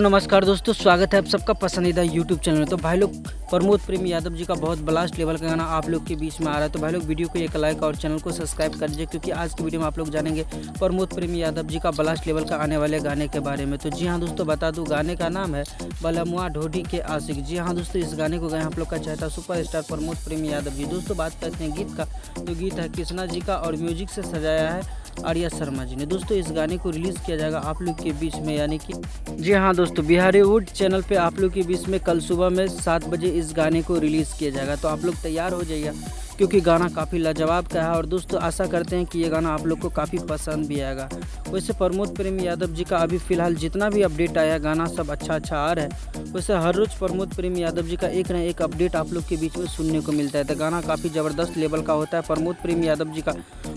नमस्कार दोस्तों, स्वागत है आप सबका पसंदीदा यूट्यूब चैनल में। तो भाई लोग, प्रमोद प्रेम यादव जी का बहुत ब्लास्ट लेवल का गाना आप लोग के बीच में आ रहा है। तो भाई लोग, वीडियो को एक लाइक और चैनल को सब्सक्राइब कर दीजिए, क्योंकि आज की वीडियो में आप लोग जानेंगे प्रमोद प्रेम यादव जी का ब्लास्ट लेवल का आने वाले गाने के बारे में। तो जी हाँ दोस्तों, बता दूँ, गाने का नाम है बलमुआ ढोडी के आशिक। जी हाँ दोस्तों, इस गाने को गाए आप लोग का चाहता सुपरस्टार प्रमोद प्रेम यादव जी। दोस्तों बात करते हैं गीत का, तो गीत है कृष्णा जी का और म्यूजिक से सजाया है आर्या शर्मा जी ने। दोस्तों इस गाने को रिलीज़ किया जाएगा आप लोग के बीच में, यानी कि जी हाँ दोस्तों, बिहारीवुड चैनल पे आप लोग के बीच में कल सुबह में 7 बजे इस गाने को रिलीज़ किया जाएगा। तो आप लोग तैयार हो जाइए, क्योंकि गाना काफ़ी लाजवाब का है। और दोस्तों आशा करते हैं कि ये गाना आप लोग को काफ़ी पसंद भी आएगा। वैसे प्रमोद प्रेम यादव जी का अभी फ़िलहाल जितना भी अपडेट आया, गाना सब अच्छा आ रहा है। वैसे हर रोज़ प्रमोद प्रेम यादव जी का एक ना एक अपडेट आप लोग के बीच में सुनने को मिलता है। तो गाना काफ़ी ज़बरदस्त लेवल का होता है प्रमोद प्रेम यादव जी का।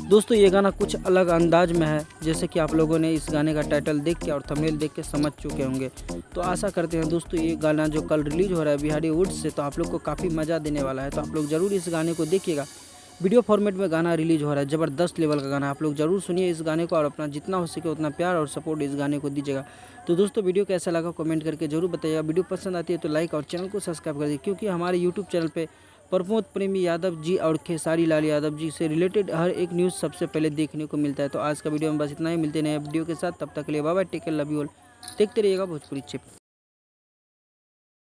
दोस्तों ये गाना कुछ अलग अंदाज में है, जैसे कि आप लोगों ने इस गाने का टाइटल देख के और थंबनेल देख के समझ चुके होंगे। तो आशा करते हैं दोस्तों, ये गाना जो कल रिलीज़ हो रहा है बिहारीवुड से, तो आप लोग को काफ़ी मज़ा देने वाला है। तो आप लोग ज़रूर इस गाने को देखिएगा। वीडियो फॉर्मेट में गाना रिलीज़ हो रहा है, ज़बरदस्त लेवल का गाना। आप लोग ज़रूर सुनिए इस गाने को और अपना जितना हो सके उतना प्यार और सपोर्ट इस गाने को दीजिएगा। तो दोस्तों वीडियो कैसा लगा कमेंट करके जरूर बताइएगा। वीडियो पसंद आती है तो लाइक और चैनल को सब्सक्राइब कर दीजिए, क्योंकि हमारे यूट्यूब चैनल पे प्रमोद प्रेमी यादव जी और खेसारी लाल यादव जी से रिलेटेड हर एक न्यूज़ सबसे पहले देखने को मिलता है। तो आज का वीडियो में बस इतना ही, मिलते नए वीडियो के साथ। तब तक के लिए bye bye, take care, love you all. देखते रहिएगा भोजपुरी चिप।